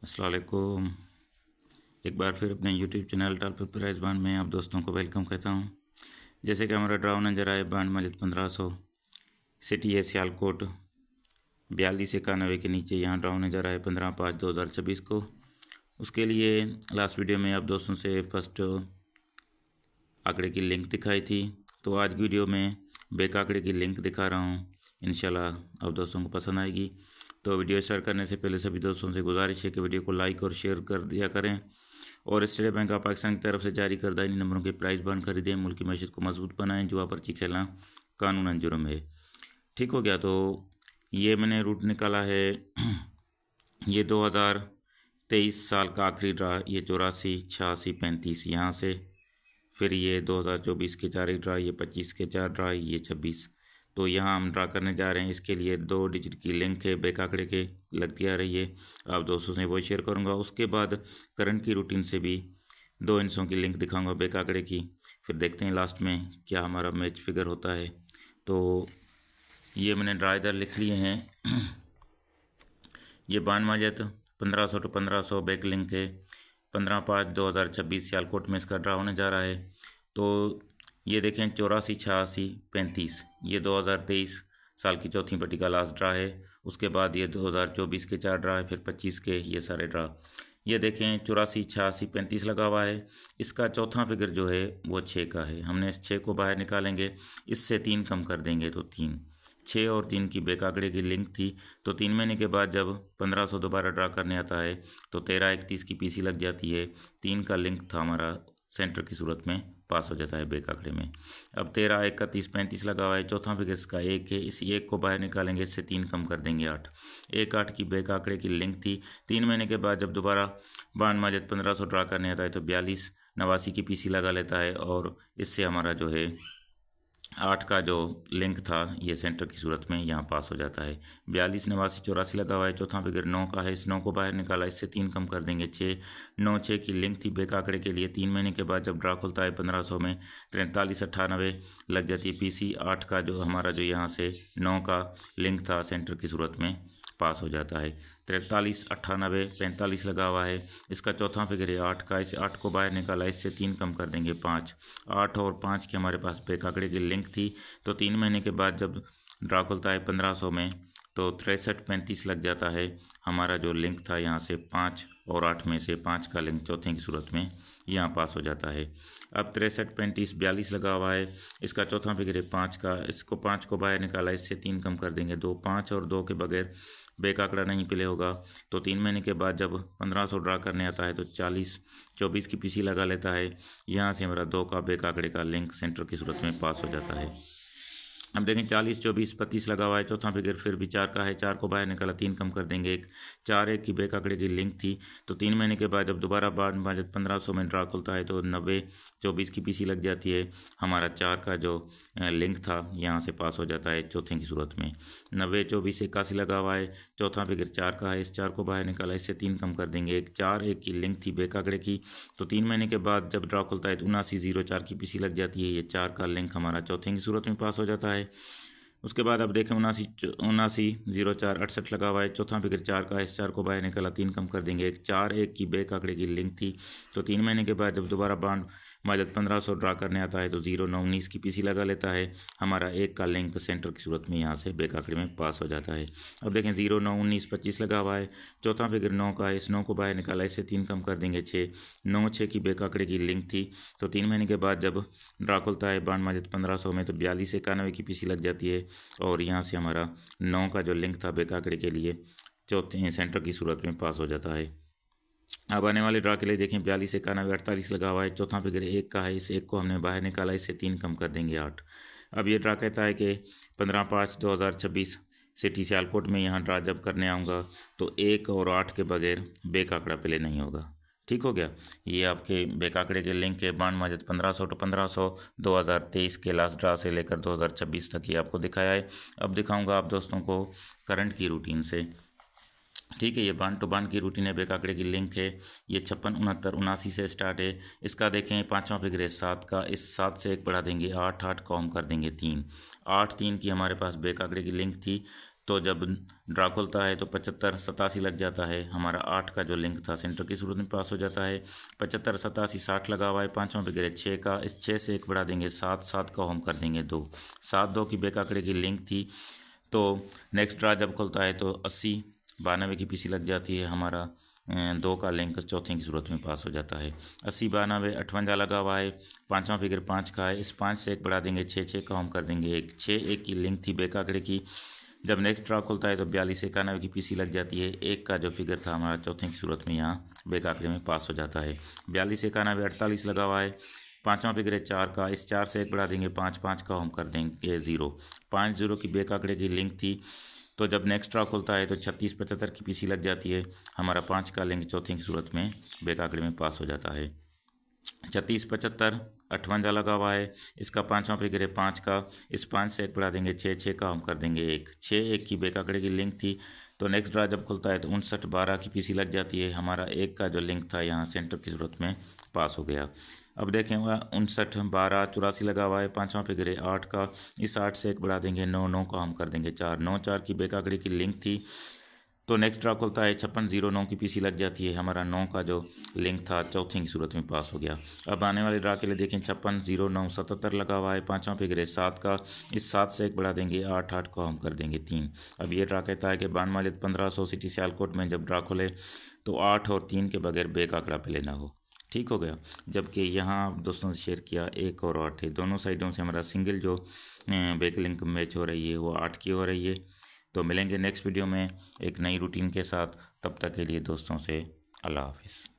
अस्सलाम वालेकुम। एक बार फिर अपने YouTube channel top price bond में आप दोस्तों को वेलकम कहता हूं। जैसे कि हमारा ड्राव नजर आए बांड माजिद 1500 सिटी है सियालकोट 4291 के नीचे यहाँ ड्राव नजर आए 15/5/2026 को। उसके लिए लास्ट वीडियो में आप दोस्तों से फर्स्ट आंकड़े की लिंक दिखाई थी, तो आज वीडियो में बैक आंकड़े की लिंक दिखा रहा हूँ। इंशाल्लाह आप दोस्तों को पसंद आएगी। तो वीडियो स्टार्ट करने से पहले सभी दोस्तों से गुजारिश है कि वीडियो को लाइक और शेयर कर दिया करें और स्टेट बैंक ऑफ पाकिस्तान की तरफ से जारी करदा इन नंबरों के प्राइस बॉन्ड खरीदें, मुल्क की मैशत को मजबूत बनाएं। जुआ पर्ची खेलना कानूनन जुर्म है। ठीक हो गया। तो ये मैंने रूट निकाला है ये 2023 साल का आखिरी ड्रा, ये 84 86 35 यहाँ से, फिर ये 2024 के 4 ड्रा, ये 25 के 4 ड्रा, ये 26। तो यहाँ हम ड्रा करने जा रहे हैं। इसके लिए 2 डिजिट की लिंक है बैक आंकड़े के, लगती आ रही है। आप दोस्तों से वो शेयर करूँगा। उसके बाद करंट की रूटीन से भी 2 इंचों की लिंक दिखाऊंगा बैक आंकड़े की। फिर देखते हैं लास्ट में क्या हमारा मैच फिगर होता है। तो ये मैंने ड्रा इधर लिख लिए हैं। ये बान माजत 1500 to 1500 बैक लिंक है। 15/5/2026 सियालकोट में इसका ड्रा होने जा रहा है। तो ये देखें 84 86 35, ये 2023 साल की चौथी पट्टी का लास्ट ड्रा है। उसके बाद ये 2024 के 4 ड्रा है, फिर 25 के ये सारे ड्रा। ये देखें 84 86 35 लगा हुआ है। इसका चौथा फिगर जो है वो 6 का है। हमने इस 6 को बाहर निकालेंगे, इससे 3 कम कर देंगे तो 3। 6 और 3 की बैक आंकड़े की लिंक थी। तो 3 महीने के बाद जब 1500 दोबारा ड्रा करने आता है तो 13/31 की पीसी लग जाती है। 3 का लिंक था हमारा, सेंटर की सूरत में पास हो जाता है बैक आंकड़े में। अब 13/31 35 लगा हुआ है। चौथा फिगर इसका 1 है। इस 1 को बाहर निकालेंगे, इससे 3 कम कर देंगे 8। 1/8 की बैक आंकड़े की लिंक थी। 3 महीने के बाद जब दोबारा बांड माजिद 1500 ड्रा करने आता है तो 42 89 की पीसी लगा लेता है और इससे हमारा जो है 8 का जो लिंक था ये सेंटर की सूरत में यहाँ पास हो जाता है। 42 89 84 लगा हुआ है। चौथा फिगर 9 का है। इस 9 को बाहर निकाला, इससे 3 कम कर देंगे 6। 9 6 की लिंक थी बैक आंकड़े के लिए। 3 महीने के बाद जब ड्रा खुलता है 1500 में 43 98 लग जाती है पीसी। 8 का जो हमारा जो यहाँ से 9 का लिंक था सेंटर की सूरत में पास हो जाता है। 43 98 45 लगा हुआ है। इसका चौथा फिगर है 8 का। इस 8 को बाहर निकाला, इससे 3 कम कर देंगे 5। 8 और 5 की हमारे पास बैक आंकड़े की लिंक थी। तो 3 महीने के बाद जब ड्रा खुलता है 1500 में तो 63 35 लग जाता है। हमारा जो लिंक था यहाँ से 5 और 8 में से 5 का लिंक चौथे की सूरत में यहाँ पास हो जाता है। अब 63 35 42 लगा हुआ है। इसका चौथा फिगर है 5 का। इसको 5 को बाहर निकाला, इससे 3 कम कर देंगे 2। 5 और 2 के बगैर बैक आंकड़ा नहीं प्ले होगा। तो 3 महीने के बाद जब 1500 ड्रा करने आता है तो 40 24 की पीसी लगा लेता है। यहाँ से हमारा 2 का बैक आंकड़े का लिंक सेंटर की सूरत में पास हो जाता है। अब देखें 40 24 35 लगा हुआ है। चौथा फिगर फिर भी 4 का है। 4 को बाहर निकाला, 3 कम कर देंगे 1। 4 1 की बैक आंकड़े की लिंक थी। तो 3 महीने के बाद जब दोबारा बांड माजिद 1500 में ड्रा खुलता है तो 90 24 की पीसी लग जाती है। हमारा 4 का जो लिंक था यहाँ से पास हो जाता है चौथे की सूरत में। 90 24 81 लगा हुआ है। चौथा फिगर 4 का है। इस 4 को बाहर निकाला, इससे 3 कम कर देंगे 1। 4 1 की लिंक थी बैक आंकड़े की। तो 3 महीने के बाद जब ड्रा खुलता है तो 79 04 की पीसी लग जाती है। ये 4 का लिंक हमारा चौथे की सूरत में पास हो जाता है। उसके बाद अब देखें 79 04 68 लगा हुआ है। चौथा फिगर 4 का है। इस 4 को बाहर निकाला, 3 कम कर देंगे 1। 4 1 की बैक आंकड़े की लिंक थी। तो 3 महीने के बाद जब दोबारा बांड माजिद 1500 ड्रा करने आता है तो 0 9 19 की पीसी लगा लेता है। हमारा 1 का लिंक सेंटर की सूरत में यहाँ से बैक आंकड़े में पास हो जाता है। अब देखें 0 9 19 25 लगा हुआ है। चौथा फिगर 9 का है। इस 9 को बाहर निकाला, इससे 3 कम कर देंगे 6। 9 6 की बैक आंकड़े की लिंक थी। तो 3 महीने के बाद जब ड्रा खुलता है बांड माजिद 1500 में तो 42 91 की पीसी लग जाती है और यहाँ से हमारा 9 का जो लिंक था बैक आंकड़े के लिए चौथे सेंटर की सूरत में पास हो जाता है। अब आने वाले ड्रा के लिए देखें 42 91 48 लगा हुआ है। चौथा फिगर 1 का है। इस 1 को हमने बाहर निकाला, इससे 3 कम कर देंगे 8। अब ये ड्रा कहता है कि 15/5/2026 सिटी सियालकोट में यहाँ ड्रा जब करने आऊँगा तो 1 और 8 के बगैर बैक आंकड़ा प्ले नहीं होगा। ठीक हो गया। ये आपके बैक आंकड़े के लिंक है बांड माजिद 1500 to 1500 2023 के लास्ट ड्रा से लेकर 2026 तक ये आपको दिखाया है। अब दिखाऊंगा आप दोस्तों को करंट की रूटीन से। ठीक है, ये बांड टू बांड की रूटीन है। बैक आंकड़े की लिंक है। ये 56 69 79 से स्टार्ट है। इसका देखें 5वां फिगर है 7 का। इस 7 से 1 बढ़ा देंगे 8 8 को हम कर देंगे 3। 8 3 की हमारे पास बैक आंकड़े की लिंक थी। तो जब ड्रा खुलता है तो 75 87 लग जाता है। हमारा 8 का जो लिंक था सेंटर की सूरत में पास हो जाता है। 75 87 60 लगा हुआ है, पाँचों फिगर 6 का, इस 6 से एक बढ़ा देंगे 7, 7 का हम कर देंगे 2, 7 2 की बेक आंकड़े की लिंक थी। तो नेक्स्ट ड्रा जब खुलता है तो 80 92 की पीसी लग जाती है। हमारा 2 का लिंक चौथे की सूरत में पास हो जाता है। 80 92 58 लगा हुआ है, पाँचवा फिगर 5 का है, इस 5 से एक बढ़ा देंगे 6, 6 का हम कर देंगे 1, 6 1 की लिंक थी बेक आंकड़े की। जब नेक्स्ट ड्रा खुलता है तो 42 91 की पीसी लग जाती है। 1 का जो फिगर था हमारा चौथे की सूरत में यहाँ बेक आंकड़े में पास हो जाता है। 42 91 48 लगा हुआ है, पाँचवा फिगर है 4 का, इस 4 से एक बढ़ा देंगे 5, 5 का हम कर देंगे 0, 5 0 की बेक आंकड़े की लिंक थी। तो जब नेक्स्ट ड्रा खुलता है तो 36 75 की पीसी लग जाती है। हमारा 5 का लिंक चौथी की सूरत में बेक आंकड़े में पास हो जाता है। 36 75 58 लगा हुआ है, इसका पाँचवा फिगर है 5 का, इस 5 से एक बढ़ा देंगे 6, 6 का हम कर देंगे 1, 6 1 की बेक आंकड़े की लिंक थी। तो नेक्स्ट ड्रा जब खुलता है तो 59 12 की पीसी लग जाती है। हमारा 1 का जो लिंक था यहाँ सेंटर की सूरत में पास हो गया। अब देखेंगे 59 12 84 लगा हुआ है, पाँचवा फिगर है 8 का, इस 8 से एक बढ़ा देंगे 9, 9 का हम कर देंगे 4, 9 4 की बेक आंकड़े की लिंक थी। तो नेक्स्ट ड्रा खुलता है 56 09 की पीसी लग जाती है। हमारा 9 का जो लिंक था चौथी की सूरत में पास हो गया। अब आने वाले ड्रा के लिए देखें 56 09 77 लगा हुआ है, पाँचवा फिगर है 7 का, इस 7 से एक बढ़ा देंगे 8, 8 को हम कर देंगे 3। अब ये ड्रा कहता है कि बानमालित 1500 सिटी सियालकोट में जब ड्रा खुले तो 8 और 3 के बगैर बेक आंकड़ा पे लेना हो। ठीक हो गया। जबकि यहाँ आप दोस्तों से शेयर किया 1 और 8 है, दोनों साइडों से हमारा सिंगल जो बेक लिंक मैच हो रही है वो 8 की हो रही है। तो मिलेंगे नेक्स्ट वीडियो में एक नई रूटीन के साथ। तब तक के लिए दोस्तों से अल्लाह हाफिज़।